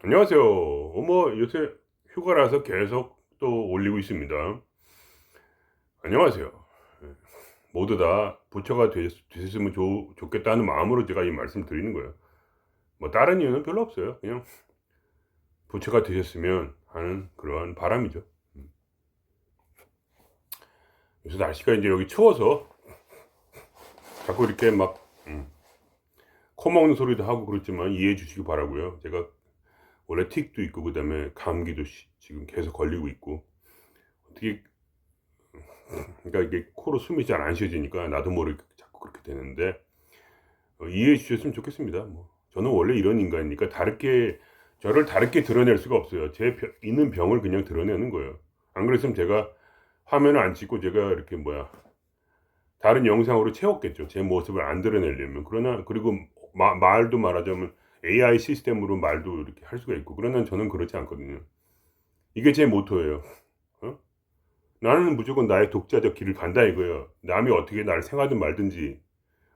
안녕하세요. 요새 휴가라서 계속 또 올리고 있습니다. 안녕하세요. 예, 모두 다 부처가 되셨으면 좋겠다는 마음으로 제가 이 말씀 드리는 거예요. 뭐 다른 이유는 별로 없어요. 그냥 부처가 되셨으면 하는 그러한 바람이죠. 음. 요새 날씨가 이제 여기 추워서 자꾸 이렇게 막 코 먹는 소리도 하고 그렇지만 이해해 주시기 바라고요. 제가 원래 틱도 있고 그다음에 감기도 지금 계속 걸리고 있고 어떻게, 그러니까 이게 코로 숨이 잘 안 쉬어지니까 나도 모르게 자꾸 그렇게 되는데 이해해 주셨으면 좋겠습니다. 뭐 저는 원래 이런 인간이니까 다르게, 저를 다르게 드러낼 수가 없어요. 있는 병을 그냥 드러내는 거예요. 안 그랬으면 제가 화면을 안 찍고 제가 이렇게 다른 영상으로 채웠겠죠, 제 모습을 안 드러내려면. 그러나 그리고 말도 말하자면 AI 시스템으로 말도 이렇게 할 수가 있고, 그러나 저는 그렇지 않거든요. 이게 제 모토예요. 어? 나는 무조건 나의 독자적 길을 간다 이거예요. 남이 어떻게 나를 생각하든 말든지.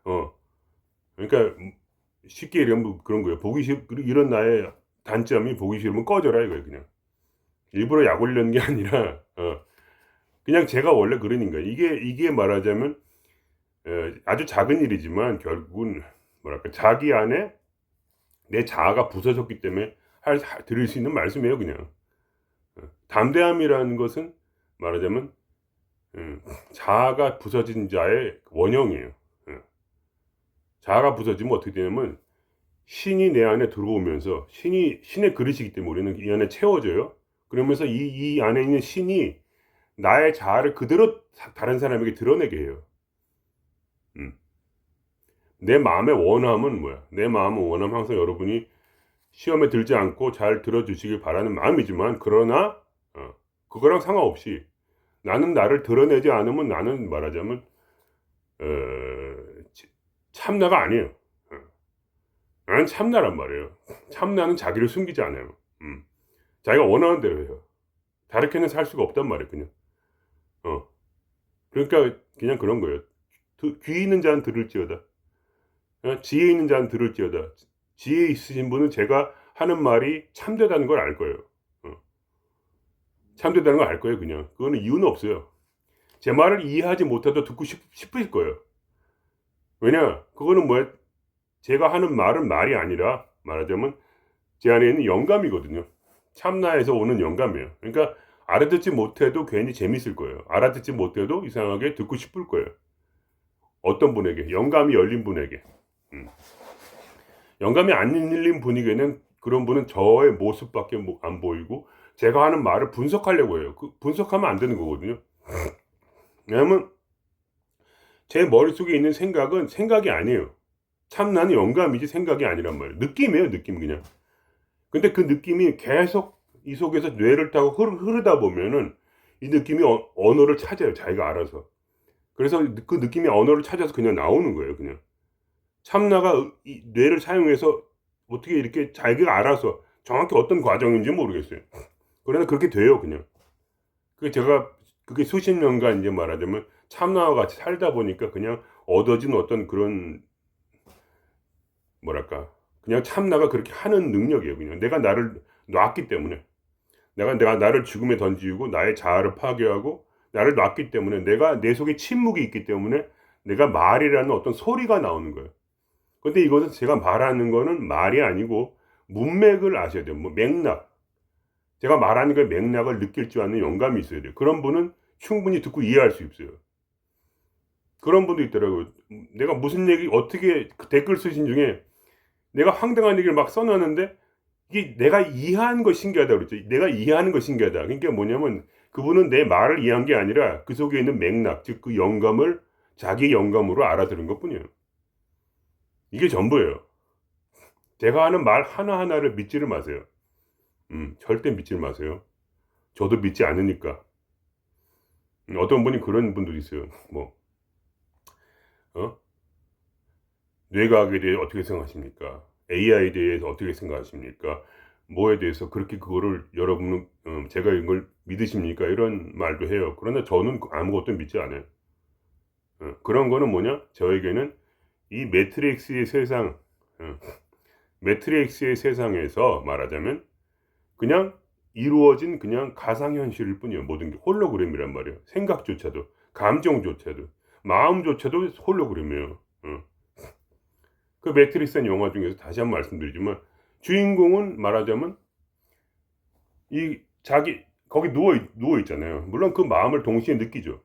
어 그러니까 쉽게 얘기하면 그런 거예요. 이런 나의 단점이 보기 싫으면 꺼져라 이거예요, 그냥. 일부러 약 올리는 게 아니라 그냥 제가 원래 그런 인간이에요. 이게 말하자면 아주 작은 일이지만 결국은 뭐랄까 자기 안에 내 자아가 부서졌기 때문에 드릴 수 있는 말씀이에요, 그냥. 담대함이라는 것은 말하자면 자아가 부서진 자의 원형이에요. 예. 자아가 부서지면 어떻게 되냐면 신이 내 안에 들어오면서, 신의 그릇이기 때문에 우리는 이 안에 채워져요. 그러면서 이 안에 있는 신이 나의 자아를 그대로 다른 사람에게 드러내게 해요. 음. 내 마음의 원함은 뭐야? 내 마음의 원함은 항상 여러분이 시험에 들지 않고 잘 들어주시길 바라는 마음이지만, 그러나 그거랑 상관없이 나는 나를 드러내지 않으면 나는 말하자면 어, 참나가 아니에요. 어. 나는 참나란 말이에요. 참나는 자기를 숨기지 않아요. 음. 자기가 원하는 대로 해요. 다르게는 살 수가 없단 말이에요, 그냥. 어. 그러니까 그냥 그런 거예요. 귀 있는 자는 들을지어다. 지혜 있는 자는 들을지어다. 지혜 있으신 분은 제가 하는 말이 참되다는 걸 알 거예요. 어. 참되다는 걸 알 거예요, 그냥. 그거는 이유는 없어요. 제 말을 이해하지 못해도 듣고 싶으실 거예요. 왜냐? 그거는 뭐야? 제가 하는 말은 말이 아니라 말하자면 제 안에 있는 영감이거든요. 참나에서 오는 영감이에요. 그러니까 알아듣지 못해도 괜히 재밌을 거예요. 알아듣지 못해도 이상하게 듣고 싶을 거예요. 어떤 분에게, 영감이 열린 분에게. 음. 영감이 안 열린 분에게는, 그런 분은 저의 모습밖에 안 보이고 제가 하는 말을 분석하려고 해요. 분석하면 안 되는 거거든요. 왜냐면 제 머릿속에 있는 생각은 생각이 아니에요. 참나는 영감이지 생각이 아니란 말이에요. 느낌이에요, 느낌 그냥. 근데 그 느낌이 계속 이 속에서 뇌를 타고 흐르다 보면은 이 느낌이 언어를 찾아요, 자기가 알아서. 그래서 그 느낌이 언어를 찾아서 그냥 나오는 거예요, 그냥. 참나가 이 뇌를 사용해서 어떻게 이렇게 자기가 알아서, 정확히 어떤 과정인지 모르겠어요. 그러나 그렇게 돼요, 그냥. 제가 그게 수십 년간 이제 말하자면 참나와 같이 살다 보니까 그냥 얻어진 어떤 그런, 뭐랄까, 그냥 참나가 그렇게 하는 능력이에요, 그냥. 내가 나를 놨기 때문에. 내가 나를 죽음에 던지고 나의 자아를 파괴하고 나를 놨기 때문에, 내가 내 속에 침묵이 있기 때문에 내가 말이라는 어떤 소리가 나오는 거예요. 근데 이것은 제가 말하는 거는 말이 아니고 문맥을 아셔야 돼요. 뭐 맥락. 제가 말하는 그 맥락을 느낄 줄 아는 영감이 있어야 돼요. 그런 분은 충분히 듣고 이해할 수 있어요. 그런 분도 있더라고요. 내가 무슨 얘기, 어떻게 그 댓글 쓰신 중에 내가 황당한 얘기를 막 써놨는데 이게 내가 이해하는 거 신기하다 그랬죠. 내가 이해하는 거 신기하다. 그러니까 뭐냐면 그분은 내 말을 이해한 게 아니라 그 속에 있는 맥락, 즉 그 영감을 자기 영감으로 알아들은 것뿐이에요. 이게 전부예요. 제가 하는 말 하나하나를 믿지를 마세요. 절대 믿지를 마세요. 저도 믿지 않으니까. 어떤 분이 그런 분들이 있어요. 어? 뇌과학에 대해 어떻게 생각하십니까? AI에 대해서 어떻게 생각하십니까? 뭐에 대해서 그렇게 그거를 여러분은 제가 이걸 믿으십니까? 이런 말도 해요. 그러나 저는 아무것도 믿지 않아요. 그런 거는 뭐냐? 저에게는 이 매트릭스의 세상에서 말하자면 그냥 이루어진 그냥 가상현실일 뿐이에요. 모든 게 홀로그램이란 말이에요. 생각조차도, 감정조차도, 마음조차도 홀로그램이에요. 그 매트릭스라는 영화 중에서 다시 한번 말씀드리지만 주인공은 말하자면 이 자기 거기 누워 있잖아요. 물론 그 마음을 동시에 느끼죠.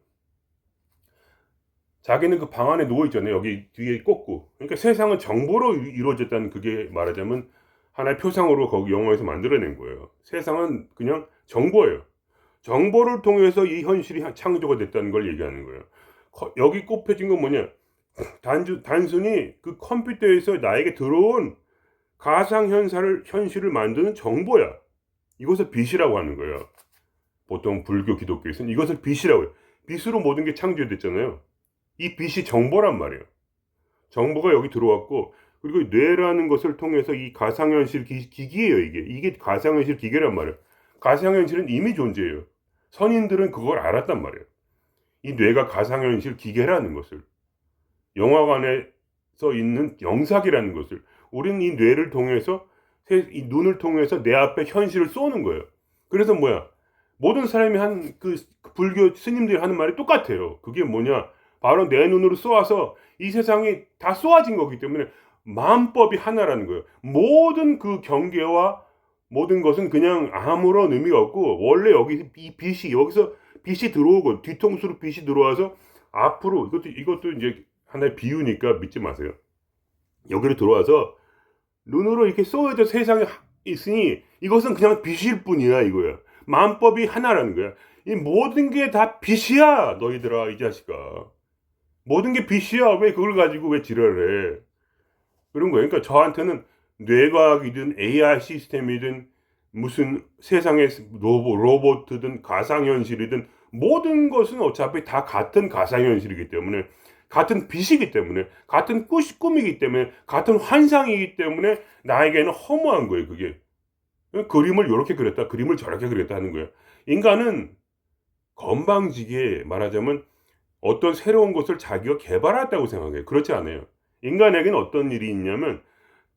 자기는 그 방 안에 누워 있잖아요. 여기 뒤에 꽂고. 그러니까 세상은 정보로 이루어졌다는, 그게 말하자면 하나의 표상으로 거기 영화에서 만들어낸 거예요. 세상은 그냥 정보예요. 정보를 통해서 이 현실이 창조가 됐다는 걸 얘기하는 거예요. 여기 꼽혀진 건 뭐냐? 단순히 그 컴퓨터에서 나에게 들어온 현실을 만드는 정보야. 이것을 빛이라고 하는 거예요. 보통 불교, 기독교에서는 이것을 빛이라고 해요. 빛으로 모든 게 창조됐잖아요. 이 빛이 정보란 말이에요. 정보가 여기 들어왔고, 그리고 뇌라는 것을 통해서 이 가상현실 기기예요. 이게 가상현실 기계란 말이에요. 가상현실은 이미 존재해요. 선인들은 그걸 알았단 말이에요. 이 뇌가 가상현실 기계라는 것을, 영화관에서 있는 영상이라는 것을, 우리는 이 뇌를 통해서, 이 눈을 통해서 내 앞에 현실을 쏘는 거예요. 그래서 뭐야? 모든 사람이 그 불교 스님들이 하는 말이 똑같아요. 그게 뭐냐? 바로 내 눈으로 쏘아서 이 세상이 다 쏘아진 거기 때문에 마음법이 하나라는 거예요. 모든 그 경계와 모든 것은 그냥 아무런 의미가 없고, 원래 여기 이 빛이, 여기서 빛이 들어오고, 뒤통수로 빛이 들어와서 앞으로, 이것도 이제 하나의 비유니까 믿지 마세요. 여기로 들어와서 눈으로 이렇게 쏘여져 세상에 있으니 이것은 그냥 빛일 뿐이야, 이거야. 마음법이 하나라는 거야. 이 모든 게 다 빛이야, 너희들아, 이 자식아. 모든 게 빛이야. 왜 그걸 가지고 왜 지랄을 해? 그런 거예요. 그러니까 저한테는 뇌과학이든 AI 시스템이든 무슨 세상의 로봇이든 가상현실이든 모든 것은 어차피 다 같은 가상현실이기 때문에, 같은 빛이기 때문에, 같은 꿈이기 때문에, 같은 환상이기 때문에 나에게는 허무한 거예요, 그게. 그림을 이렇게 그렸다, 그림을 저렇게 그렸다 하는 거예요. 인간은 건방지게 말하자면 어떤 새로운 것을 자기가 개발했다고 생각해요. 그렇지 않아요. 인간에게는 어떤 일이 있냐면,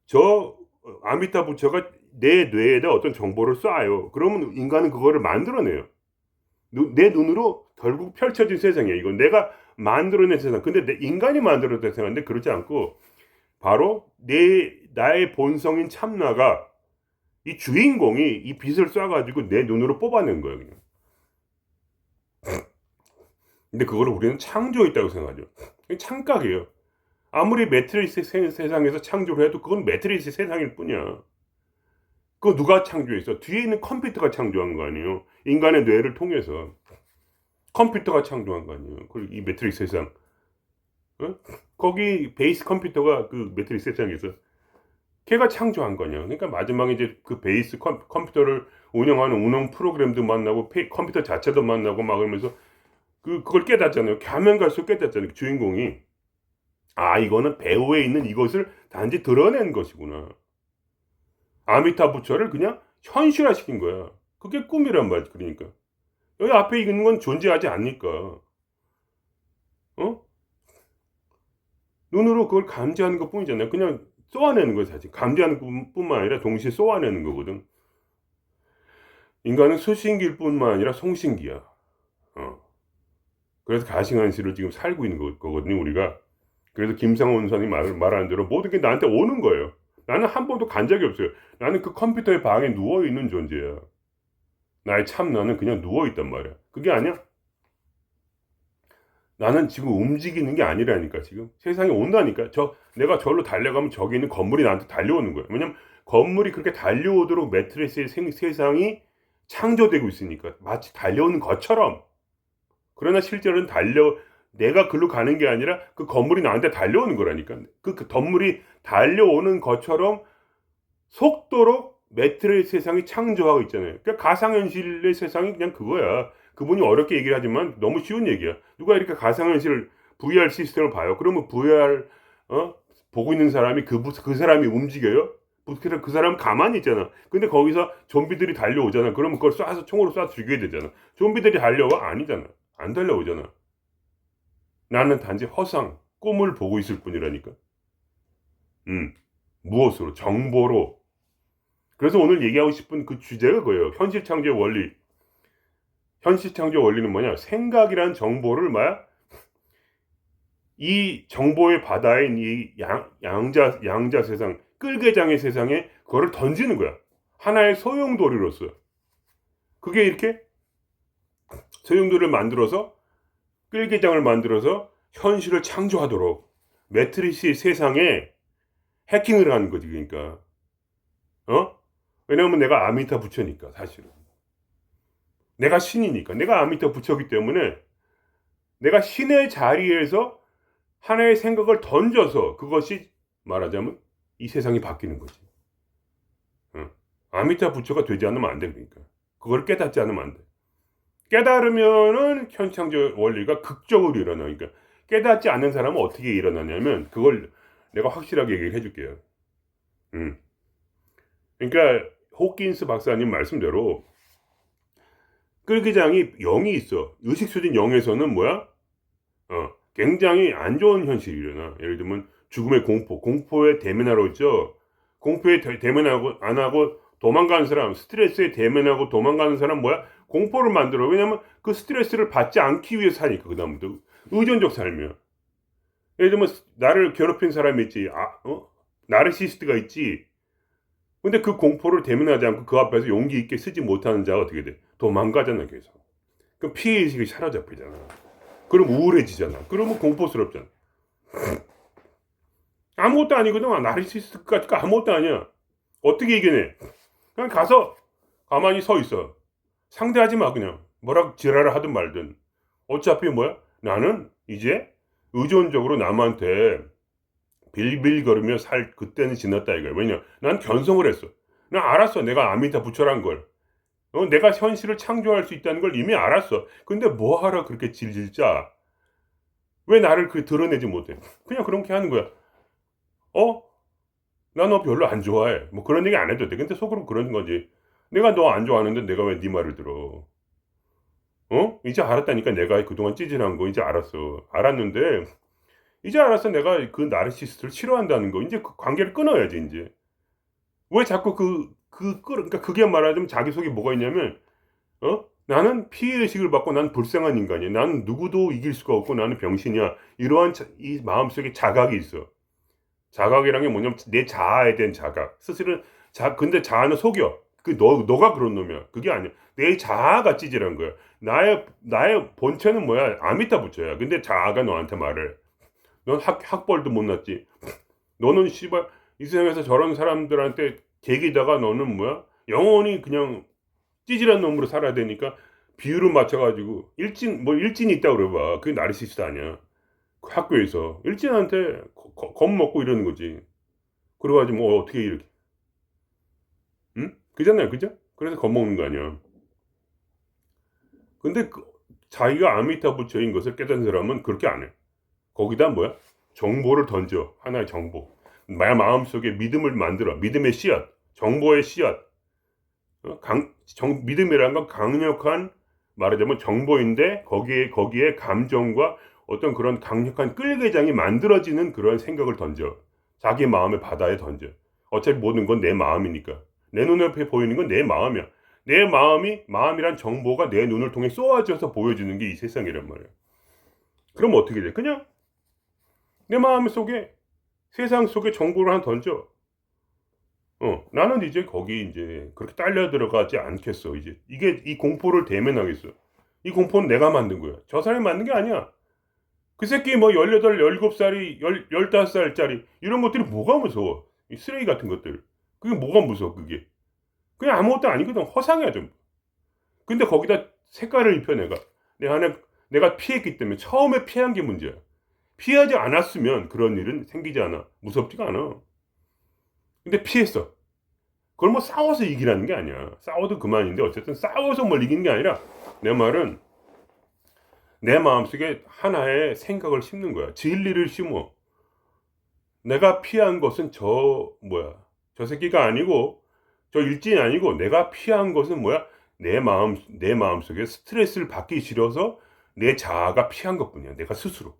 저 아미타 부처가 내 뇌에다 어떤 정보를 쏴요. 그러면 인간은 그거를 만들어내요. 내 눈으로 결국 펼쳐진 세상이에요. 이건 내가 만들어낸 세상. 근데 인간이 만들어낸 세상인데 그렇지 않고, 바로 나의 본성인 참나가, 이 주인공이 이 빛을 쏴가지고 내 눈으로 뽑아낸 거예요. 그냥. 근데 그거를 우리는 창조했다고 생각하죠. 착각이에요. 아무리 매트리스 세상에서 창조를 해도 그건 매트리스 세상일 뿐이야. 그거 누가 창조했어? 뒤에 있는 컴퓨터가 창조한 거 아니에요. 인간의 뇌를 통해서 컴퓨터가 창조한 거 아니에요. 그리고 이 매트릭스 세상, 어? 거기 베이스 컴퓨터가 그 매트릭스 세상에서 걔가 창조한 거냐. 그러니까 마지막에 이제 그 베이스 컴퓨터를 운영하는 운영 프로그램도 만나고 컴퓨터 자체도 만나고 막 그러면서 그걸 깨닫잖아요. 가면 갈수록 깨닫잖아요. 주인공이, 아, 이거는 배후에 있는 이것을 단지 드러낸 것이구나. 아미타 부처를 그냥 현실화시킨 거야. 그게 꿈이란 말이지. 그러니까 여기 앞에 있는 건 존재하지 않으니까, 어? 눈으로 그걸 감지하는 것 뿐이잖아요. 그냥 쏘아내는 거예요, 사실. 감지하는 뿐만 아니라 동시에 쏘아내는 거거든. 인간은 수신기일 뿐만 아니라 송신기야. 그래서 가시관시를 지금 살고 있는 거거든요, 우리가. 그래서 김상원 원장이 말하는 대로 모든 게 나한테 오는 거예요. 나는 한 번도 간 적이 없어요. 나는 그 컴퓨터의 방에 누워있는 존재야. 나의 참나는 그냥 누워있단 말이야. 그게 아니야. 나는 지금 움직이는 게 아니라니까. 지금 세상에 온다니까. 내가 절로 달려가면 저기 있는 건물이 나한테 달려오는 거예요. 왜냐면 건물이 그렇게 달려오도록 매트리스의 세상이 창조되고 있으니까, 마치 달려오는 것처럼. 그러나 실제로는 내가 글로 가는 게 아니라 그 건물이 나한테 달려오는 거라니까. 그 건물이 달려오는 것처럼 속도로 매트리스 세상이 창조하고 있잖아요. 그러니까 가상현실의 세상이 그냥 그거야. 그분이 어렵게 얘기를 하지만 너무 쉬운 얘기야. 누가 이렇게 가상현실 VR 시스템을 봐요? 그러면 VR 보고 있는 사람이 그 사람이 움직여요? 그 사람 가만히 있잖아. 근데 거기서 좀비들이 달려오잖아. 그러면 그걸 총으로 쏴서 죽여야 되잖아. 좀비들이 달려와? 아니잖아. 안 달려오잖아. 나는 단지 꿈을 보고 있을 뿐이라니까. 무엇으로? 정보로. 그래서 오늘 얘기하고 싶은 그 주제가 그거예요. 현실 창조의 원리. 현실 창조 원리는 뭐냐? 생각이란 정보를 이 정보의 바다인 이 양자 세상, 끌개장의 세상에 그거를 던지는 거야. 하나의 소용돌이로서. 그게 이렇게 소용돌이를 만들어서 끌개장을 만들어서 현실을 창조하도록 매트리스의 세상에 해킹을 하는 거지. 그러니까 왜냐하면 내가 아미타 부처니까. 사실은 내가 신이니까. 내가 아미타 부처기 때문에 내가 신의 자리에서 하나의 생각을 던져서 그것이 말하자면 이 세상이 바뀌는 거지. 아미타 부처가 되지 않으면 안 돼. 그러니까 그걸 깨닫지 않으면 안 돼. 깨달으면은 현창조 원리가 극적으로 일어나. 그러니까 깨닫지 않는 사람은 어떻게 일어나냐면 그걸 내가 확실하게 얘기를 해줄게요. 그러니까 호킨스 박사님 말씀대로 끌기장이 0이 있어. 의식 수준 0에서는 뭐야? 굉장히 안 좋은 현실이 일어나. 예를 들면 죽음의 공포에 대면하러 있죠. 공포에 대면하고 안 하고 도망가는 사람, 스트레스에 대면하고 도망가는 사람 뭐야? 공포를 만들어. 왜냐면 그 스트레스를 받지 않기 위해 사니까. 그 다음부터 의존적 삶이야. 예를 들면 나를 괴롭힌 사람이 있지. 나르시스트가 있지. 근데 그 공포를 대면하지 않고 그 앞에서 용기 있게 쓰지 못하는 자가 어떻게 돼? 도망가잖아, 계속. 그럼 피해의식이 사라져버리잖아. 그럼 우울해지잖아. 그러면 공포스럽잖아. 아무것도 아니거든. 나르시스트가 아무것도 아니야. 어떻게 이겨내? 그냥 가서 가만히 서 있어. 상대하지 마. 그냥 뭐라고 지랄을 하든 말든. 어차피 뭐야? 나는 이제 의존적으로 남한테 빌빌거리며 살 그때는 지났다 이거야. 왜냐? 난 견성을 했어. 난 알았어. 내가 아미타 부처란 걸. 내가 현실을 창조할 수 있다는 걸 이미 알았어. 근데 뭐하러 그렇게 질질 짜? 왜 나를 드러내지 못해? 그냥 그렇게 하는 거야. 나 너 별로 안 좋아해. 뭐 그런 얘기 안 해도 돼. 근데 속으로 그런 거지. 내가 너 안 좋아하는데 내가 왜 네 말을 들어? 이제 알았다니까. 내가 그동안 찌질한 거 이제 알았어. 알았는데 이제 알았어. 내가 그 나르시스트를 싫어한다는 거. 이제 그 관계를 끊어야지 이제. 왜 자꾸 그러니까 그게 말하자면 자기 속에 뭐가 있냐면 나는 피해의식을 받고 난 불쌍한 인간이야. 나는 누구도 이길 수가 없고 나는 병신이야. 이러한 이 마음속에 자각이 있어. 자각이란 게 뭐냐면 내 자아에 대한 자각. 스스로 근데 자아는 속여. 너가 그런 놈이야. 그게 아니야. 내 자아가 찌질한 거야. 나의 본체는 뭐야? 아미타 부처야. 근데 자아가 너한테 말을. 넌 학벌도 못 났지. 너는 씨발 이 세상에서 저런 사람들한테 개기다가 너는 뭐야? 영원히 그냥 찌질한 놈으로 살아야 되니까 비율을 맞춰가지고 일진이 있다고 그래봐. 그게 나르시스트 아니야. 그 학교에서 일진한테 겁먹고 이러는 거지. 그래가지고 뭐 어떻게 이렇게 그잖아요, 그죠? 그래서 겁먹는 거 아니야. 근데 자기가 아미타 부처인 것을 깨닫는 사람은 그렇게 안 해. 거기다 뭐야? 정보를 던져. 하나의 정보. 마음속에 믿음을 만들어. 믿음의 씨앗. 정보의 씨앗. 믿음이라는 건 강력한 말하자면 정보인데 거기에 감정과 어떤 그런 강력한 끌개장이 만들어지는 그런 생각을 던져. 자기 마음의 바다에 던져. 어차피 모든 건 내 마음이니까. 내 눈앞에 보이는 건 내 마음이야. 내 마음이란 정보가 내 눈을 통해 쏘아져서 보여주는 게 이 세상이란 말이야. 그럼 어떻게 돼? 그냥 내 마음 속에 세상 속에 정보를 하나 던져. 나는 이제 거기 이제 그렇게 딸려 들어가지 않겠어. 이제 이 공포를 대면하겠어. 이 공포는 내가 만든 거야. 저 사람이 만든 게 아니야. 그 새끼 뭐 18, 17살이 15살짜리 이런 것들이 뭐가 무서워? 이 쓰레기 같은 것들. 그게 뭐가 무서워? 그게 그냥 아무것도 아니거든. 허상이야 좀. 근데 거기다 색깔을 입혀 내가 피했기 때문에 처음에 피한 게 문제야. 피하지 않았으면 그런 일은 생기지 않아. 무섭지가 않아. 근데 피했어. 그걸 뭐 싸워서 이기라는 게 아니야. 싸워도 그만인데 어쨌든 싸워서 뭘 이기는 게 아니라 내 말은 내 마음속에 하나의 생각을 심는 거야. 진리를 심어. 내가 피한 것은 저 새끼가 아니고 저 일진이 아니고 내가 피한 것은 뭐야? 내 마음속에 스트레스를 받기 싫어서 내 자아가 피한 것뿐이야. 내가 스스로.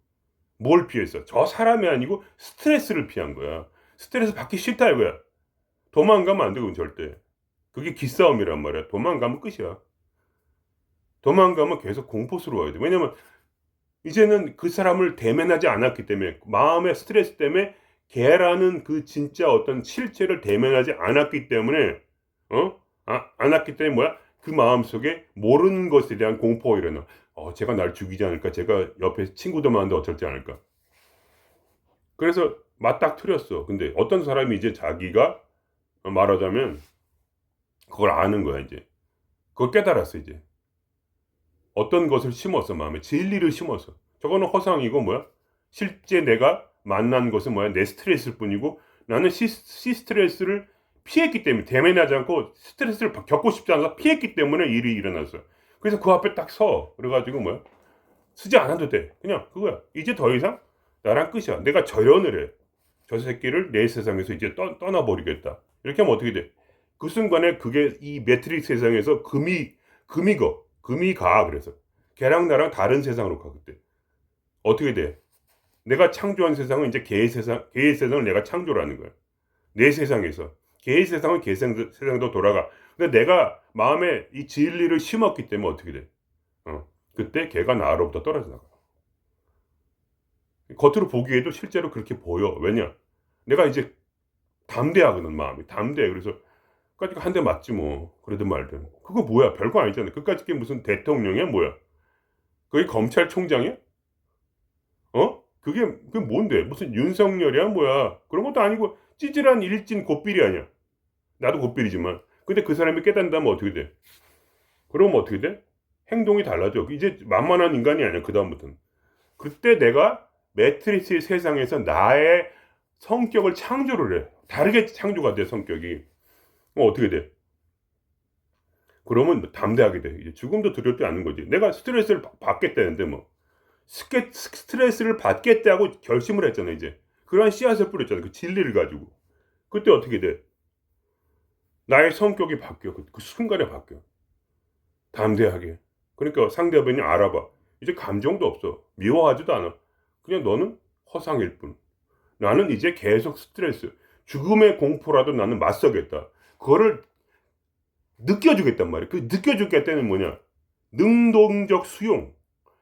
뭘 피했어? 저 사람이 아니고 스트레스를 피한 거야. 스트레스 받기 싫다 이거야. 도망가면 안 되고 절대. 그게 기싸움이란 말이야. 도망가면 끝이야. 도망가면 계속 공포스러워야 돼. 왜냐면 이제는 그 사람을 대면하지 않았기 때문에, 마음의 스트레스 때문에 걔라는 그 진짜 어떤 실체를 대면하지 않았기 때문에, 않았기 때문에 뭐야? 그 마음속에 모르는 것에 대한 공포가 일어나. 쟤가 날 죽이지 않을까? 쟤가 옆에 친구들 많은데 어쩔지 않을까? 그래서 맞닥뜨렸어. 근데 어떤 사람이 이제 자기가 말하자면 그걸 아는 거야, 이제. 그걸 깨달았어, 이제. 어떤 것을 심었어, 마음에. 진리를 심었어. 저거는 허상이고 뭐야? 실제 내가 만난 것은 뭐야? 내 스트레스일 뿐이고, 나는 스트레스를 피했기 때문에, 대면하지 않고 스트레스를 겪고 싶지 않아서 피했기 때문에 일이 일어났어. 그래서 그 앞에 딱 서. 그래가지고 뭐야? 쓰지 않아도 돼. 그냥 그거야. 이제 더 이상 나랑 끝이야. 내가 절연을 해. 저 새끼를 내 세상에서 이제 떠나버리겠다. 이렇게 하면 어떻게 돼? 그 순간에 그게 이 매트릭스 세상에서 금이 가. 그래서 걔랑 나랑 다른 세상으로 가. 그때 어떻게 돼? 내가 창조한 세상은 이제 걔의 세상을 내가 창조를 하는 거야. 내 세상에서 걔의 세상은 걔 세상도 돌아가. 근데 내가 마음에 이 진리를 심었기 때문에 어떻게 돼? 그때 걔가 나로부터 떨어져 나가. 겉으로 보기에도 실제로 그렇게 보여. 왜냐? 내가 이제 담대하거든, 마음이. 담대해. 그래서 끝까지 한 대 맞지 뭐. 그래도 말든. 그거 뭐야? 별거 아니잖아. 끝까지 게 무슨 대통령이야? 뭐야? 그게 검찰총장이야? 그게 뭔데? 무슨 윤석열이야? 뭐야? 그런 것도 아니고 찌질한 일진 고삐리 아니야. 나도 고삐리지만. 근데 그 사람이 깨닫는다면 어떻게 돼? 그러면 어떻게 돼? 행동이 달라져. 이제 만만한 인간이 아니야. 그다음부터는. 그때 내가 매트리스의 세상에서 나의 성격을 창조를 해. 다르게 창조가 돼, 성격이. 어떻게 돼? 그러면 담대하게 돼. 이제 죽음도 두렵지 않는 거지. 내가 스트레스를 받겠다는데 뭐. 스트레스를 받겠다고 결심을 했잖아, 이제. 그러한 씨앗을 뿌렸잖아. 그 진리를 가지고. 그때 어떻게 돼? 나의 성격이 바뀌어. 그 순간에 바뀌어. 담대하게. 그러니까 상대방이 알아봐. 이제 감정도 없어. 미워하지도 않아. 그냥 너는 허상일 뿐. 나는 이제 계속 스트레스, 죽음의 공포라도 나는 맞서겠다. 그거를 느껴주겠단 말이야. 그 느껴주겠다는 뭐냐? 능동적 수용.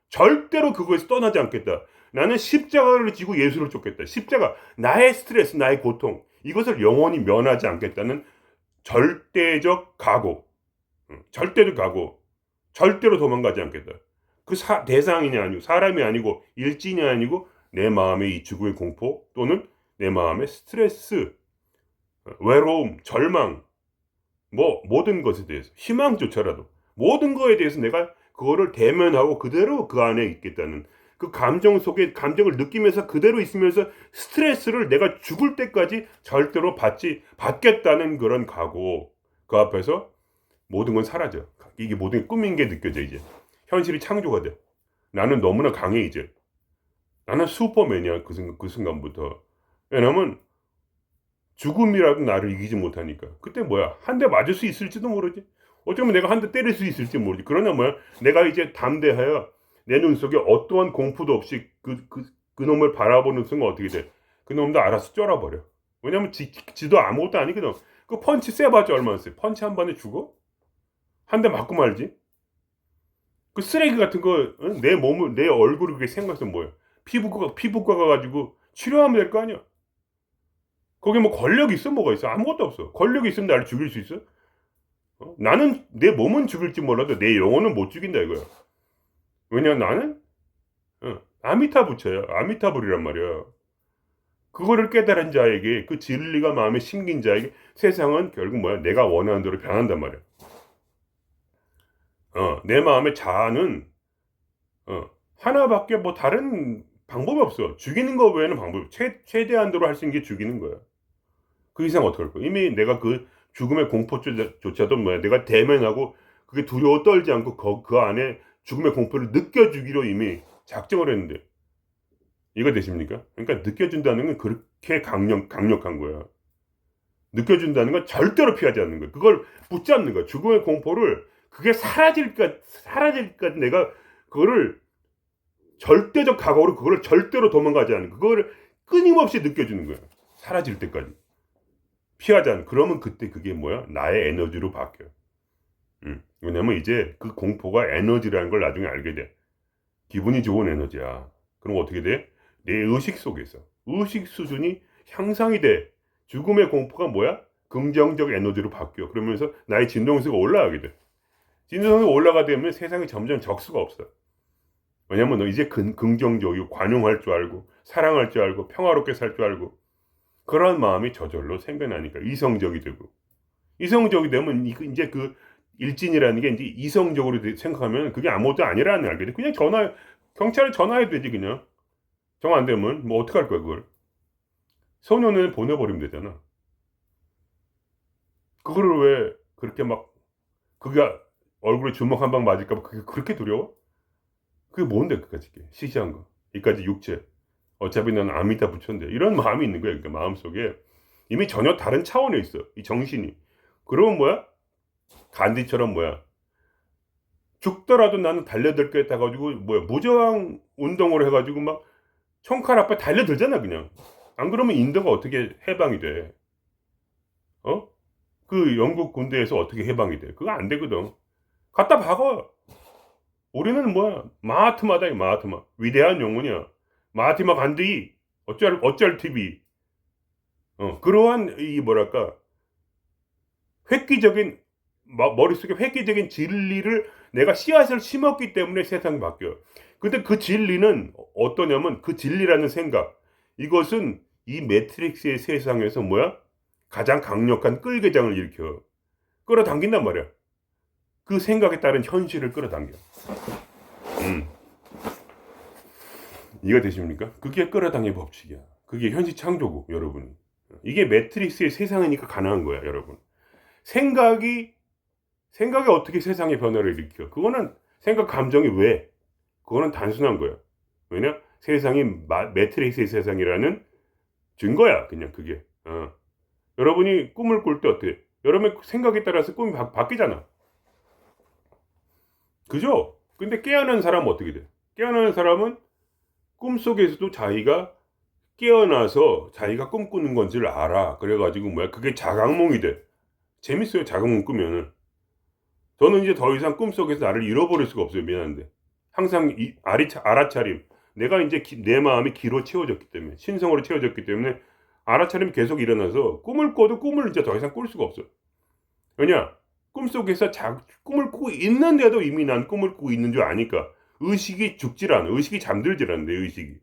절대로 그거에서 떠나지 않겠다. 나는 십자가를 지고 예수를 쫓겠다. 십자가, 나의 스트레스, 나의 고통, 이것을 영원히 면하지 않겠다는 절대적 각오. 절대적 각오. 절대로 도망가지 않겠다. 그 대상이냐 아니고, 사람이 아니고, 일진이 아니고, 내 마음의 이 죽음의 공포 또는 내 마음의 스트레스, 외로움, 절망, 뭐 모든 것에 대해서, 희망조차라도 모든 거에 대해서 내가 그거를 대면하고 그대로 그 안에 있겠다는, 그 감정 속에 감정을 느끼면서 그대로 있으면서 스트레스를 내가 죽을 때까지 절대로 받겠다는 그런 각오. 그 앞에서 모든 건 사라져. 이게 모든 게 꿈인 게 느껴져. 이제 현실이 창조가 돼. 나는 너무나 강해. 이제 나는 슈퍼맨이야. 그 순간부터. 왜냐면 죽음이라도 나를 이기지 못하니까. 그때 뭐야? 한 대 맞을 수 있을지도 모르지. 어쩌면 내가 한 대 때릴 수 있을지 모르지. 그러나 뭐야? 내가 이제 담대하여 내 눈 속에 어떠한 공포도 없이 그 놈을 바라보는 순간 어떻게 돼? 그 놈도 알아서 쫄아버려. 왜냐면 지도 아무것도 아니거든. 그 펀치 세봤자 얼마나 세? 펀치 한 번에 죽어? 한 대 맞고 말지. 그 쓰레기 같은 거, 내 몸을, 내 얼굴을 그렇게 생각해서 뭐야? 피부과가 가지고 치료하면 될 거 아니야? 거기 뭐 권력이 있어? 뭐가 있어? 아무것도 없어. 권력이 있으면 나를 죽일 수 있어? 나는 내 몸은 죽일지 몰라도 내 영혼은 못 죽인다 이거야. 왜냐 나는 아미타 부처야. 아미타불이란 말이야. 그거를 깨달은 자에게, 그 진리가 마음에 심긴 자에게 세상은 결국 뭐야? 내가 원하는 대로 변한단 말이야. 내 마음의 자아는 하나밖에 뭐 다른 방법이 없어. 죽이는 거 외에는 방법이 최대한도로 할 수 있는 게 죽이는 거야. 그 이상 어떻게 할 거야? 이미 내가 그 죽음의 공포조차도 뭐야? 내가 대면하고 그게 두려워 떨지 않고 그 안에 죽음의 공포를 느껴주기로 이미 작정을 했는데 이거 되십니까? 그러니까 느껴준다는 건 그렇게 강력한 거야. 느껴준다는 건 절대로 피하지 않는 거야. 그걸 붙잡는 거야. 죽음의 공포를 그게 사라질까 내가 그거를 절대적 각오로 그거를 절대로 도망가지 않는, 그거를 끊임없이 느껴주는 거야. 사라질 때까지. 피하잖아. 그러면 그때 그게 뭐야? 나의 에너지로 바뀌어. 왜냐면 이제 그 공포가 에너지라는 걸 나중에 알게 돼. 기분이 좋은 에너지야. 그럼 어떻게 돼? 내 의식 속에서 의식 수준이 향상이 돼. 죽음의 공포가 뭐야? 긍정적 에너지로 바뀌어. 그러면서 나의 진동수가 올라가게 돼. 진동수가 올라가게 되면 세상에 점점 적수가 없어. 왜냐면 너 이제 긍정적이고 관용할 줄 알고 사랑할 줄 알고 평화롭게 살 줄 알고 그런 마음이 저절로 생겨나니까 이성적이 되고, 이성적이 되면 이제 그 일진이라는 게 이제 이성적으로 생각하면 그게 아무것도 아니라는 걸 알게 돼. 그냥 경찰에 전화해도 되지. 그냥 정 안 되면 뭐 어떡할 거야 그걸. 소년을 보내버리면 되잖아. 그거를 왜 그렇게 막, 그게 얼굴에 주먹 한 방 맞을까 봐 그게 그렇게 두려워? 그게 뭔데 그까짓 게 시시한 거, 이까지 육체, 어차피 난 아미다 부처인데, 이런 마음이 있는 거야. 그러니까 마음속에 이미 전혀 다른 차원에 있어 이 정신이. 그러면 뭐야? 간디처럼 뭐야, 죽더라도 나는 달려들겠다 가지고 뭐야 무저항 운동을 해가지고 막 총칼 앞에 달려들잖아 그냥. 안 그러면 인도가 어떻게 해방이 돼? 어? 그 영국 군대에서 어떻게 해방이 돼? 그거 안 되거든. 갖다 박아. 우리는 뭐야, 마하트마다. 마하트마 위대한 영혼이야. 마하티마 간디. 어쩔 TV. 그러한 이 뭐랄까 획기적인, 머릿속에 획기적인 진리를 내가 씨앗을 심었기 때문에 세상이 바뀌어. 근데 그 진리는 어떠냐면, 그 진리라는 생각, 이것은 이 매트릭스의 세상에서 뭐야? 가장 강력한 끌개장을 일으켜. 끌어당긴단 말이야. 그 생각에 따른 현실을 끌어당겨. 음. 이해가 되십니까? 그게 끌어당김 법칙이야. 그게 현실 창조고, 여러분. 이게 매트릭스의 세상이니까 가능한 거야, 여러분. 생각이 어떻게 세상의 변화를 일으켜? 그거는 생각, 감정이 왜? 그거는 단순한 거야. 왜냐? 세상이 매트릭스의 세상이라는 증거야. 그냥 그게. 여러분이 꿈을 꿀 때 어떻게? 여러분의 생각에 따라서 꿈이 바뀌잖아. 그죠? 근데 깨어난 사람은 어떻게 돼? 깨어나는 사람은 꿈속에서도 자기가 깨어나서 자기가 꿈꾸는 건지를 알아. 그래가지고 뭐야? 그게 자각몽이 돼. 재밌어요. 자각몽 꾸면은. 저는 이제 더 이상 꿈속에서 나를 잃어버릴 수가 없어요. 미안한데. 항상 알아차림. 내가 이제 내 마음이 기로 채워졌기 때문에, 신성으로 채워졌기 때문에 알아차림이 계속 일어나서 꿈을 꿔도 꿈을 이제 더 이상 꿀 수가 없어. 왜냐? 꿈속에서 꿈을 꾸고 있는데도 이미 난 꿈을 꾸고 있는 줄 아니까 의식이 죽질 않아. 의식이 잠들질 않는데, 의식이.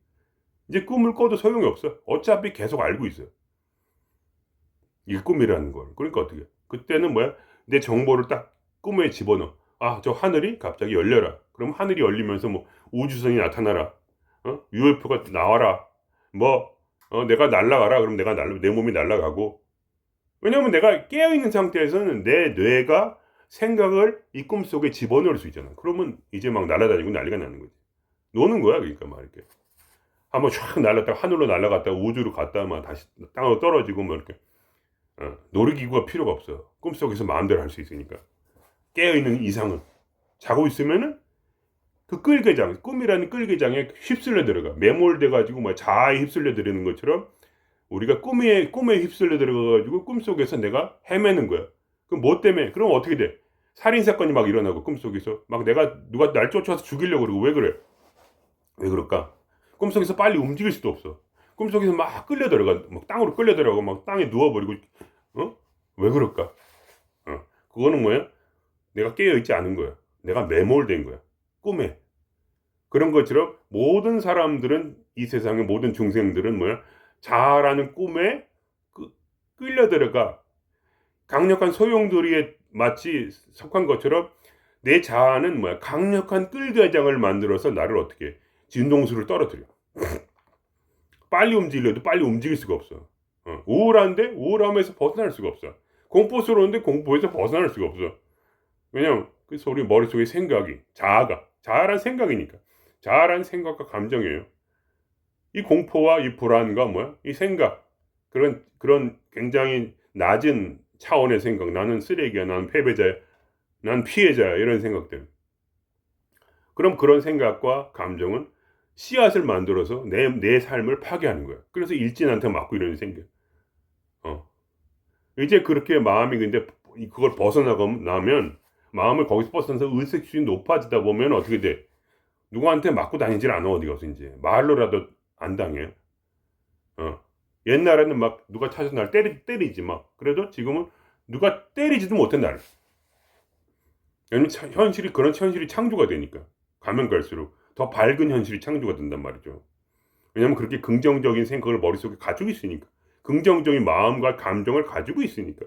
이제 꿈을 꿔도 소용이 없어. 어차피 계속 알고 있어요. 이게 꿈이라는 걸. 그러니까 어떻게? 그때는 뭐야? 내 정보를 딱 꿈에 집어넣어. 아, 저 하늘이 갑자기 열려라. 그럼 하늘이 열리면서 뭐 우주선이 나타나라. UFO가 나와라. 뭐 내가 날아가라. 그럼 내 몸이 날아가고. 왜냐면 내가 깨어있는 상태에서는 내 뇌가 생각을 이 꿈속에 집어넣을 수 있잖아. 그러면 이제 막 날아다니고 난리가 나는 거지. 노는 거야. 그러니까 막 이렇게. 한번 쫙 날았다가 하늘로 날아갔다가 우주로 갔다가 막 다시 땅으로 떨어지고 뭐 이렇게. 놀이기구가 필요가 없어. 꿈속에서 마음대로 할 수 있으니까. 깨어있는 이상은. 자고 있으면은 그 끌개장, 꿈이라는 끌개장에 휩쓸려 들어가. 매몰돼가지고 뭐 자아에 휩쓸려 들어가는 것처럼 우리가 꿈에 휩쓸려 들어가가지고 꿈속에서 내가 헤매는 거야. 그럼 뭐 때문에? 그럼 어떻게 돼? 살인사건이 막 일어나고 꿈속에서 막 누가 날 쫓아서 죽이려고 그러고. 왜 그래? 왜 그럴까? 꿈속에서 빨리 움직일 수도 없어. 꿈속에서 막 끌려 들어가. 막 땅으로 끌려 들어가고 막 땅에 누워버리고. 왜 그럴까? 그거는 뭐야? 내가 깨어있지 않은 거야. 내가 매몰된 거야. 꿈에. 그런 것처럼 모든 사람들은, 이 세상의 모든 중생들은 뭐야? 자아라는 꿈에 끌려 들어가. 강력한 소용돌이에 마치 속한 것처럼 내 자아는 뭐야? 강력한 끌개장을 만들어서 나를 어떻게 해? 진동수를 떨어뜨려. 빨리 움직이려도 빨리 움직일 수가 없어. 우울한데 우울함에서 벗어날 수가 없어. 공포스러운데 공포에서 벗어날 수가 없어. 왜냐면 그 소리 머릿속에 생각이, 자아란 생각이니까. 자아란 생각과 감정이에요. 이 공포와 이 불안과 뭐야? 이 생각, 그런 굉장히 낮은 차원의 생각. 나는 쓰레기야, 나는 패배자야, 난 피해자야, 이런 생각들. 그럼 그런 생각과 감정은 씨앗을 만들어서 내 삶을 파괴하는 거야. 그래서 일진한테 맞고 이런 생겨. 이제 그렇게 마음이 근데 그걸 벗어나면 마음을 거기서 벗어나서 의식주의 높아지다 보면 어떻게 돼? 누구한테 맞고 다니질 않아 어디 가서 이제 말로라도 안 당해. 어. 옛날에는 막 누가 찾아서 날 때리지 막. 그래도 지금은 누가 때리지도 못해 나를. 왜냐면 현실이 그런 현실이 창조가 되니까 가면 갈수록 더 밝은 현실이 창조가 된단 말이죠. 왜냐면 그렇게 긍정적인 생각을 머릿속에 가지고 있으니까. 긍정적인 마음과 감정을 가지고 있으니까.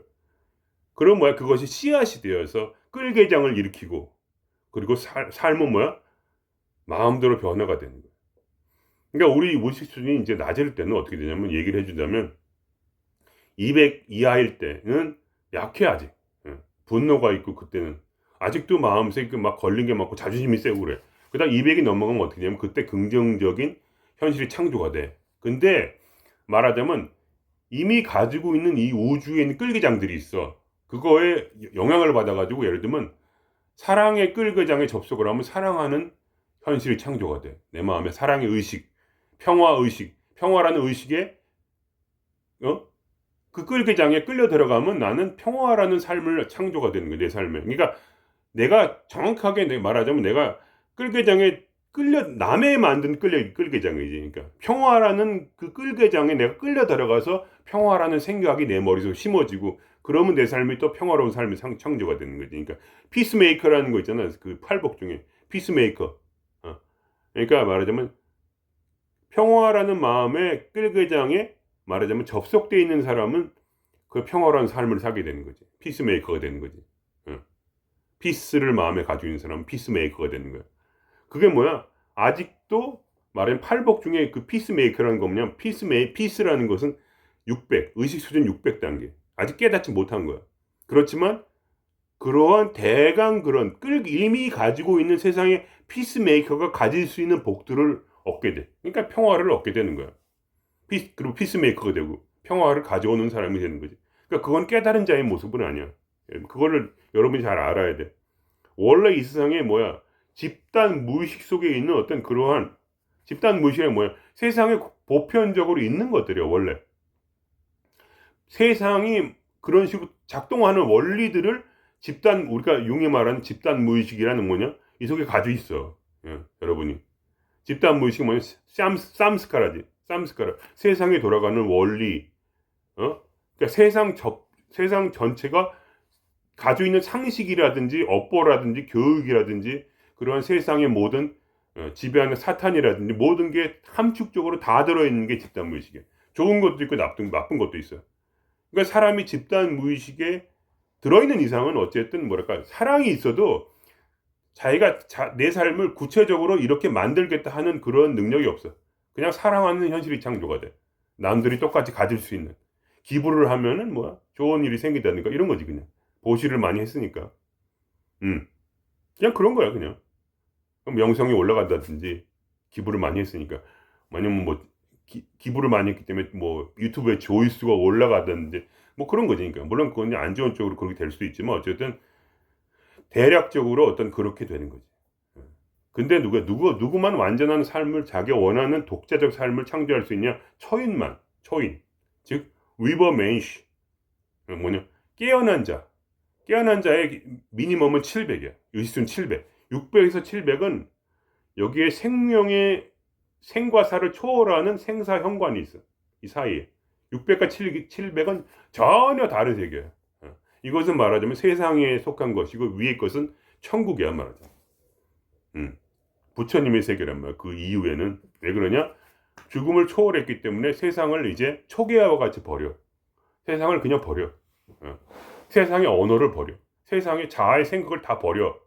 그럼 뭐야? 그것이 씨앗이 되어서 끌개장을 일으키고 그리고 삶은 뭐야? 마음대로 변화가 되는 거야. 그러니까 우리 무의식 수준이 이제 낮을 때는 어떻게 되냐면 얘기를 해주자면 200 이하일 때는 약해 아직. 예. 분노가 있고 그때는 아직도 마음속에 막 걸린 게 많고 자존심이 세고 그래. 그다음 200이 넘어가면 어떻게 되냐면 그때 긍정적인 현실이 창조가 돼. 근데 말하자면 이미 가지고 있는 이 우주에 있는 끌기장들이 있어. 그거에 영향을 받아가지고 예를 들면 사랑의 끌기장에 접속을 하면 사랑하는 현실이 창조가 돼. 내 마음에 사랑의 의식, 평화 의식, 평화라는 의식에 그 끌기장에 끌려 들어가면 나는 평화라는 삶을 창조가 되는 거야 내 삶에. 그러니까 내가 정확하게 말하자면 내가 끌개장에 끌려 남의 만든 끌개장이지. 그러니까 평화라는 그 끌개장에 내가 끌려 들어가서 평화라는 생각이 내 머릿속에 심어지고 그러면 내 삶이 또 평화로운 삶이 창조가 되는 거지. 그러니까 피스메이커라는 거 있잖아. 그 팔복 중에 피스메이커. 그러니까 말하자면 평화라는 마음의 끌개장에 말하자면 접속되어 있는 사람은 그 평화로운 삶을 살게 되는 거지. 피스메이커가 되는 거지. 피스를 마음에 가지고 있는 사람은 피스메이커가 되는 거야. 그게 뭐야? 아직도 말하면 팔복 중에 그 피스메이커라는 거 뭐냐? 피스라는 것은 600, 의식 수준 600단계. 아직 깨닫지 못한 거야. 그렇지만 그러한 대강 그런 이미 가지고 있는 세상의 피스메이커가 가질 수 있는 복들을 얻게 돼. 그러니까 평화를 얻게 되는 거야. 그리고 피스메이커가 되고 평화를 가져오는 사람이 되는 거지. 그러니까 그건 깨달은 자의 모습은 아니야. 그거를 여러분이 잘 알아야 돼. 원래 이 세상에 뭐야? 집단 무의식 속에 있는 어떤 그러한 집단 무의식이 뭐야? 세상에 보편적으로 있는 것들이야, 원래. 세상이 그런 식으로 작동하는 원리들을 우리가 용이 말하는 집단 무의식이라는 뭐냐? 이 속에 가지고 있어. 예, 여러분이. 집단 무의식이 뭐냐? 쌈스카라지. 쌈스카라. 세상에 돌아가는 원리. 그러니까 세상 전체가 가지고 있는 상식이라든지 업보라든지 교육이라든지 그러한 세상의 모든 지배하는 사탄이라든지 모든 게 함축적으로 다 들어있는 게 집단 무의식이에요. 좋은 것도 있고 나쁜 것도 있어요. 그러니까 사람이 집단 무의식에 들어있는 이상은 어쨌든 뭐랄까 사랑이 있어도 자기가 내 삶을 구체적으로 이렇게 만들겠다 하는 그런 능력이 없어. 그냥 사랑하는 현실이 창조가 돼. 남들이 똑같이 가질 수 있는. 기부를 하면은 뭐야 좋은 일이 생긴다니까 이런 거지 그냥. 보시를 많이 했으니까. 그냥 그런 거야 그냥. 그럼 명성이 올라간다든지 기부를 많이 했으니까. 아니면 뭐 기부를 많이 했기 때문에 뭐 유튜브에 조회수가 올라가든지 뭐 그런 거지. 그러니까 물론 그건 안 좋은 쪽으로 그렇게 될 수도 있지만 어쨌든 대략적으로 어떤 그렇게 되는 거지. 근데 누구만 완전한 삶을 자기가 원하는 독자적 삶을 창조할 수 있냐? 초인. 즉 위버맨시. 뭐냐? 깨어난 자의 미니멈은 700이야. 유시순 700. 600에서 700은 여기에 생과 사를 초월하는 생사 현관이 있어. 이 사이에. 600과 700은 전혀 다른 세계야. 이것은 말하자면 세상에 속한 것이고 위의 것은 천국이야 말하자면. 부처님의 세계란 말이야. 그 이후에는 왜 그러냐? 죽음을 초월했기 때문에 세상을 이제 초계와 같이 버려. 세상을 그냥 버려. 세상의 언어를 버려. 세상의 자아의 생각을 다 버려.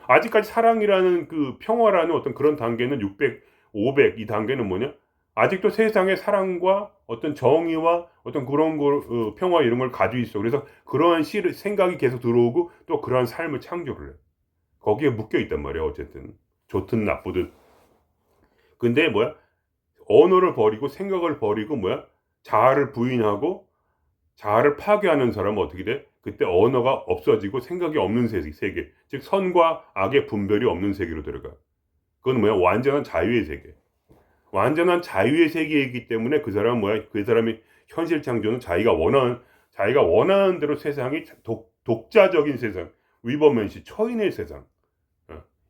아직까지 사랑이라는 그 평화라는 어떤 그런 단계는 600, 500 이 단계는 뭐냐? 아직도 세상의 사랑과 어떤 정의와 어떤 그런 평화 이런 걸 가지고 있어. 그래서 그러한 생각이 계속 들어오고 또 그러한 삶을 창조를 해. 거기에 묶여 있단 말이야. 어쨌든 좋든 나쁘든. 근데 뭐야? 언어를 버리고 생각을 버리고 뭐야? 자아를 부인하고 자아를 파괴하는 사람은 어떻게 돼? 그때 언어가 없어지고 생각이 없는 세계. 즉 선과 악의 분별이 없는 세계로 들어가. 그건 뭐야? 완전한 자유의 세계. 완전한 자유의 세계이기 때문에 그 사람은 뭐야? 그 사람이 현실 창조는 자기가 원하는 자기가 원하는 대로 세상이 독자적인 세상, 위버맨시 초인의 세상,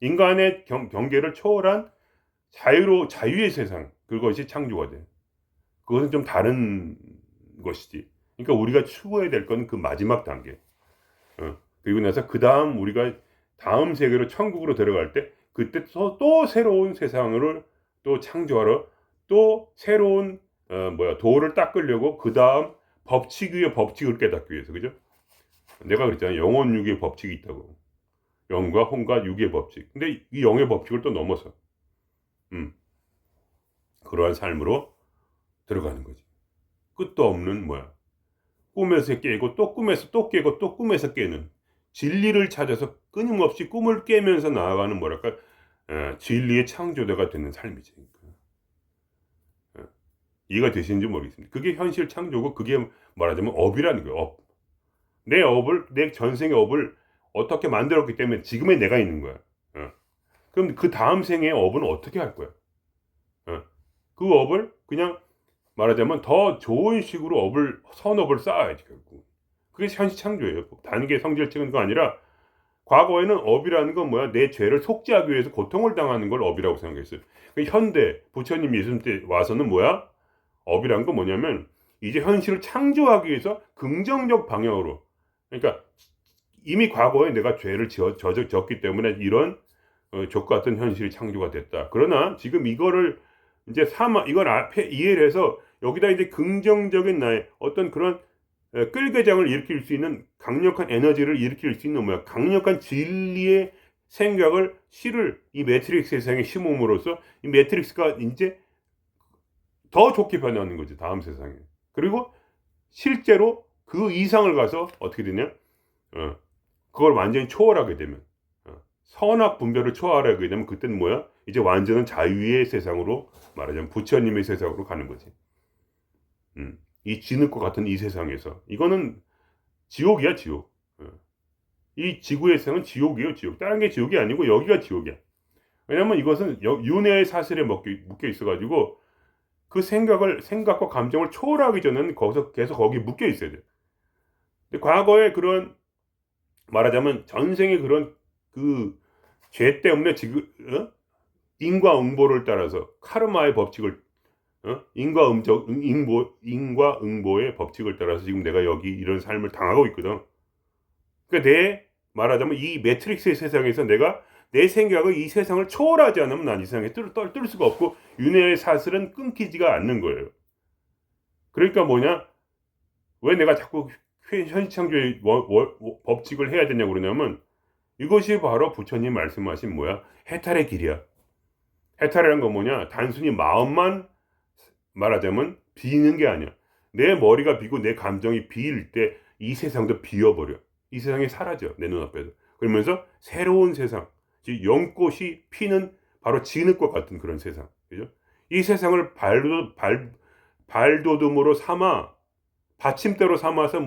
인간의 경계를 초월한 자유의 세상, 그것이 창조가 돼. 그것은 좀 다른 것이지. 그러니까 우리가 추구해야 될 건 그 마지막 단계. 그리고 나서 그 다음 우리가 다음 세계로 천국으로 들어갈 때 그때 또 새로운 세상을 또 창조하러 또 새로운 도를 닦으려고 그 다음 법칙 위에 법칙을 깨닫기 위해서, 그죠? 내가 그랬잖아. 영원 유기의 법칙이 있다고. 영과 혼과 유기의 법칙. 근데 이 영의 법칙을 또 넘어서 그러한 삶으로 들어가는 거지. 끝도 없는 꿈에서 깨고 또 꿈에서 또 깨고 또 꿈에서 깨는 진리를 찾아서 끊임없이 꿈을 깨면서 나아가는 진리의 창조자가 되는 삶이지. 이해가 되시는지 모르겠습니다. 그게 현실 창조고 그게 말하자면 업이라는 거예요. 업. 내 전생의 업을 어떻게 만들었기 때문에 지금의 내가 있는 거야. 그럼 그 다음 생의 업은 어떻게 할 거야? 그 업을 그냥 말하자면 더 좋은 식으로 선업을 쌓아야지, 결국. 그게 현실 창조예요. 단계 성질 찍은 거 아니라, 과거에는 업이라는 건 내 죄를 속죄하기 위해서 고통을 당하는 걸 업이라고 생각했어요. 현대, 부처님 예수님 때 와서는 업이란 건 뭐냐면, 이제 현실을 창조하기 위해서 긍정적 방향으로. 그러니까, 이미 과거에 내가 죄를 졌기 때문에 이런 족 같은 현실이 창조가 됐다. 그러나 지금 이거를 이제 이걸 앞에 이해를 해서 여기다 이제 긍정적인 나의 어떤 그런 끌개장을 일으킬 수 있는 강력한 에너지를 일으킬 수 있는 강력한 진리의 생각을 실을 이 매트릭스 세상에 심음으로써 이 매트릭스가 이제 더 좋게 변하는 거지, 다음 세상에. 그리고 실제로 그 이상을 가서 어떻게 되냐? 그걸 완전히 초월하게 되면, 선악 분별을 초월하게 되면 그때는 이제 완전한 자유의 세상으로, 말하자면 부처님의 세상으로 가는 거지. 이 진흙과 같은 이 세상에서 이거는 지옥이야, 지옥. 이 지구의 세상은 지옥이에요, 지옥. 다른 게 지옥이 아니고 여기가 지옥이야. 왜냐면 이것은 윤회의 사슬에 묶여 있어가지고 그 생각과 감정을 초월하기 전에는 거기서 계속 거기 묶여 있어야 돼. 근데 과거에 그런, 말하자면 전생의 그런 그 죄 때문에 지금 인과응보를 따라서 카르마의 법칙을, 인과응보의 법칙을 따라서 지금 내가 여기 이런 삶을 당하고 있거든. 그러니까 말하자면 이 매트릭스의 세상에서 내가 내 생각을 이 세상을 초월하지 않으면 난 이 세상에 뜰 수가 없고 윤회의 사슬은 끊기지가 않는 거예요. 그러니까 왜 내가 자꾸 현실창조의 법칙을 해야 되냐고 그러냐면, 이것이 바로 부처님 말씀하신 해탈의 길이야. 해탈이란 건 단순히 마음만 말하자면 비는 게 아니야. 내 머리가 비고 내 감정이 비일 때 이 세상도 비어버려. 이 세상이 사라져, 내 눈앞에서. 그러면서 새로운 세상, 즉 연꽃이 피는 바로 진흙과 같은 그런 세상, 그죠? 이 세상을 발돋움으로 삼아, 받침대로 삼아서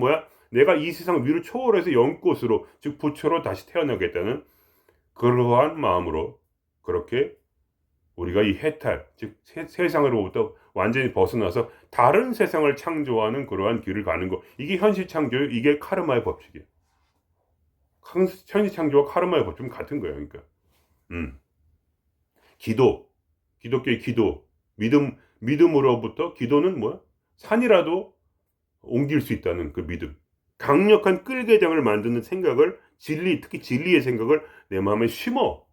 내가 이 세상 위로 초월해서 연꽃으로, 즉 부처로 다시 태어나겠다는 그러한 마음으로, 그렇게 우리가 이 해탈, 즉 세상으로부터 완전히 벗어나서 다른 세상을 창조하는 그러한 길을 가는 거, 이게 현실 창조예요. 이게 카르마의 법칙이에요. 현실 창조와 카르마의 법칙은 같은 거예요. 그러니까 기독교의 기도, 믿음으로부터, 기도는 산이라도 옮길 수 있다는 그 믿음, 강력한 끌개장을 만드는 생각을, 특히 진리의 생각을 내 마음에 심어,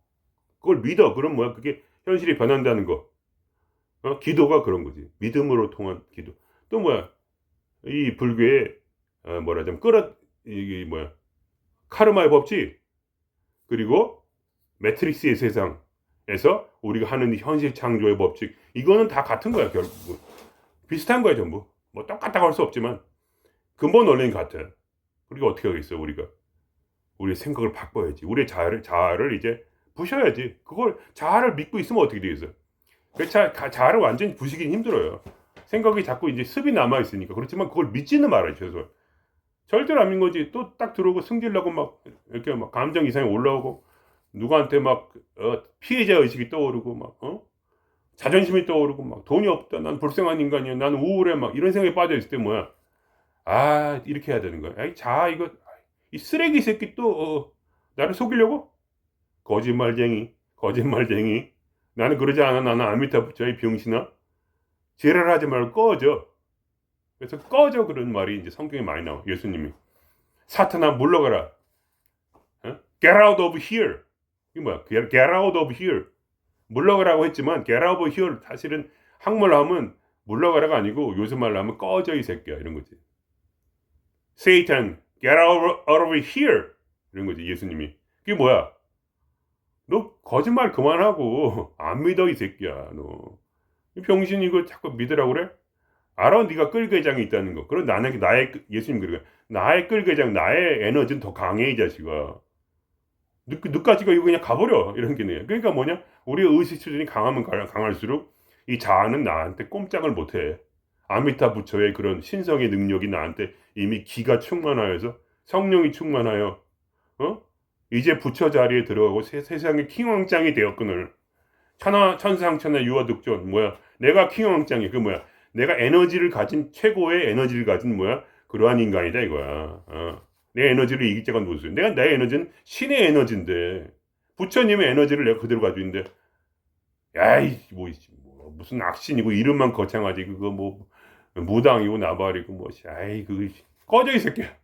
그걸 믿어. 그럼 그게 현실이 변한다는 거. 기도가 그런 거지. 믿음으로 통한 기도. 또 이 불교의 뭐라자면 이게 카르마의 법칙, 그리고 매트릭스의 세상에서 우리가 하는 이 현실 창조의 법칙, 이거는 다 같은 거야. 결국 비슷한 거야, 전부. 똑같다고 할 수 없지만 근본 원리는 같아. 그리고 어떻게 하겠어, 우리가? 우리의 생각을 바꿔야지. 우리의 자아를 이제 부셔야지. 그걸 자아를 믿고 있으면 어떻게 되겠어? 자아를 완전히 부시긴 힘들어요. 생각이 자꾸 이제 습이 남아 있으니까. 그렇지만 그걸 믿지는 말아요, 최소한. 절대로 안 믿는 거지. 또 딱 들어오고 승질나고 이렇게 감정 이상이 올라오고, 누구한테 피해자 의식이 떠오르고 자존심이 떠오르고 돈이 없다, 난 불쌍한 인간이야, 난 우울해, 이런 생각에 빠져 있을 때 이렇게 해야 되는 거야. 이거 이 쓰레기 새끼 또 나를 속이려고? 거짓말쟁이. 나는 그러지 않아. 나는 아미타부처 이 병신아. 지랄하지 말고 꺼져. 그래서 꺼져 그런 말이 이제 성경에 많이 나와. 예수님이 사탄아 물러가라. Get out of here. 이게 뭐야? Get out of here. 물러가라고 했지만 get out of here 사실은 한국말로 하면 물러가라가 아니고 요즘 말로 하면 꺼져 이 새끼야 이런 거지. Satan, get out of here. 이런 거지 예수님이. 그게 뭐야? 너 거짓말 그만하고 안 믿어 이 새끼야 너. 이 병신 이거 자꾸 믿으라고 그래? 알아 네가 끌개장이 있다는 거. 그럼 나는 예수님 그러니까 나의 끌개장 나의 에너지는 더 강해 이 자식아. 너까지가 이거 그냥 가버려 이런 게네. 그러니까 뭐냐? 우리의 의식 수준이 강하면 강할수록 이 자아는 나한테 꼼짝을 못해. 아미타 부처의 그런 신성의 능력이 나한테 이미 기가 충만하여서 성령이 충만하여 이제 부처 자리에 들어가고 세상의 킹왕짱이 되었거늘. 천상천하 유아득존 뭐야? 내가 킹왕짱이 그 뭐야? 내가 에너지를 가진 최고의 에너지를 가진 뭐야? 그러한 인간이다 이거야. 내 에너지를 이길 자가 누구세요? 내 에너지는 신의 에너지인데 부처님의 에너지를 내가 그대로 가지고 있는데 야이 뭐 무슨 악신이고 이름만 거창하지 그거 뭐 무당이고 나발이고 뭐 그 꺼져 이 새끼야.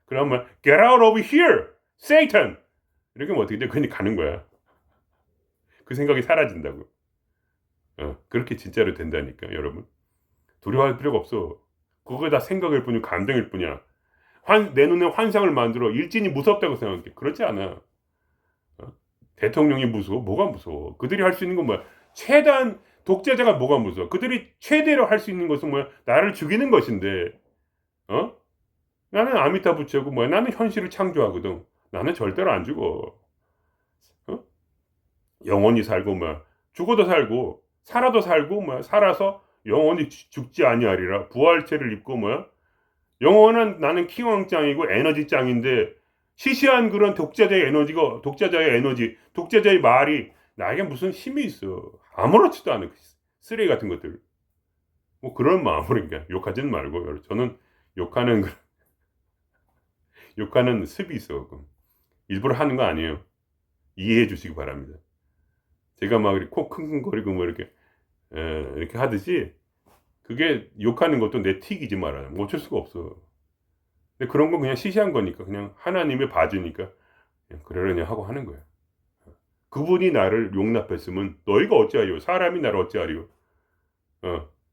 그러면 get out of here, Satan. 이렇게 하면 어떻게 돼? 그냥 가는 거야. 그 생각이 사라진다고. 그렇게 진짜로 된다니까 여러분. 두려워할 필요가 없어. 그거 다 생각일 뿐이고 감정일 뿐이야. 내 눈에 환상을 만들어 일진이 무섭다고 생각해. 그렇지 않아. 대통령이 무서워? 뭐가 무서워? 그들이 할 수 있는 건 뭐야? 최단 독재자가 뭐가 무서워? 그들이 최대로 할 수 있는 것은 뭐야? 나를 죽이는 것인데, 나는 아미타 부처고 뭐야? 나는 현실을 창조하거든. 나는 절대로 안 죽어. 영원히 살고 뭐야? 죽어도 살고 살아도 살고 뭐야? 살아서 영원히 죽지 아니하리라. 부활체를 입고 뭐야? 영원한 나는 킹왕짱이고 에너지짱인데 시시한 그런 독자자의 에너지, 독자자의 말이 나에게 무슨 힘이 있어? 아무렇지도 않은 쓰레기 같은 것들. 뭐 그런 마음으로 그러니까 욕하지는 말고 저는 욕하는 습이 있어. 일부러 하는 거 아니에요. 이해해 주시기 바랍니다. 제가 막 이렇게 코 킁킁거리고 뭐 이렇게 하듯이 그게 욕하는 것도 내 틱이지 말아요. 뭐 어쩔 수가 없어. 근데 그런 건 그냥 시시한 거니까 그냥 하나님의 봐주니까 그냥 그러려니 하고 하는 거야. 그분이 나를 용납했으면 너희가 어찌하리요? 사람이 나를 어찌하리요?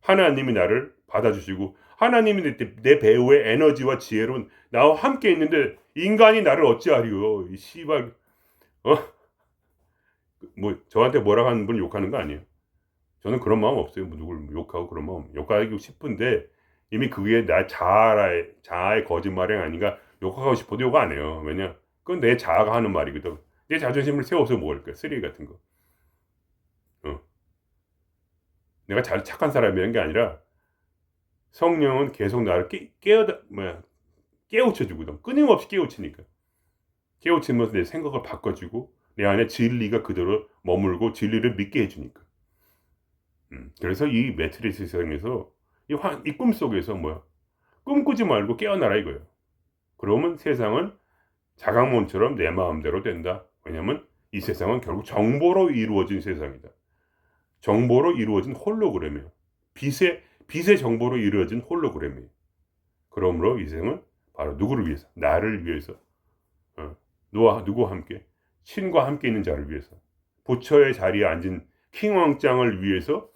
하나님이 나를 받아주시고 하나님이 내 배우의 에너지와 지혜로 나와 함께 있는데 인간이 나를 어찌하리요? 이 씨발 뭐 저한테 뭐라고 하는 분 욕하는 거 아니에요. 저는 그런 마음 없어요. 뭐 누굴 욕하고 그런 마음 욕하고 싶은데 이미 그게 나 자아의 거짓말이 아닌가. 욕하고 싶어도 욕 안 해요. 왜냐? 그건 내 자아가 하는 말이거든. 내 자존심을 세워서 먹을 거야. 쓰레기 같은 거. 내가 착한 사람이라는 게 아니라 성령은 계속 나를 깨우쳐주거든. 끊임없이 깨우치니까. 깨우치면서 내 생각을 바꿔주고 내 안에 진리가 그대로 머물고 진리를 믿게 해주니까. 그래서 이 매트리스 세상에서 이 꿈 속에서 뭐야? 꿈꾸지 말고 깨어나라 이거예요. 그러면 세상은 자각몬처럼 내 마음대로 된다. 왜냐면 이 세상은 결국 정보로 이루어진 세상이다. 정보로 이루어진 홀로그램이에요. 빛의 정보로 이루어진 홀로그램이에요. 그러므로 이 세상은 바로 누구를 위해서? 나를 위해서. 누구와 함께? 신과 함께 있는 자를 위해서. 부처의 자리에 앉은 킹왕짱을 위해서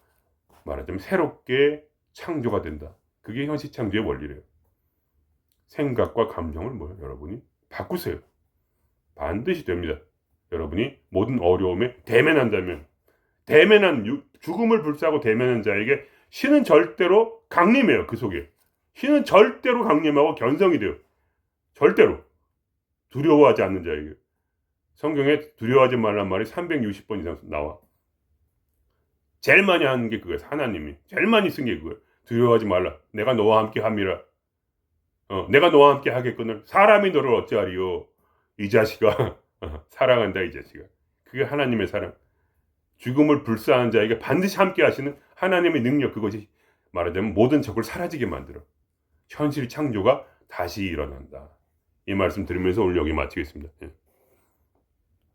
말하자면 새롭게 창조가 된다. 그게 현실창조의 원리래요. 생각과 감정을 뭐예요? 여러분이 바꾸세요. 반드시 됩니다. 여러분이 모든 어려움에 대면한다면 죽음을 불사하고 대면한 자에게 신은 절대로 강림해요. 그 속에 신은 절대로 강림하고 견성이 돼요. 절대로 두려워하지 않는 자에게. 성경에 두려워하지 말란 말이 360번 이상 나와. 제일 많이 하는 게 그거예요. 하나님이 제일 많이 쓴 게 그거예요. 두려워하지 말라. 내가 너와 함께 함이라. 내가 너와 함께 하겠거늘 사람이 너를 어찌하리요. 이 자식아 사랑한다 이 자식아. 그게 하나님의 사랑. 죽음을 불사하는 자에게 반드시 함께 하시는 하나님의 능력. 그것이 말하자면 모든 적을 사라지게 만들어. 현실 창조가 다시 일어난다. 이 말씀 드리면서 오늘 여기 마치겠습니다. 예.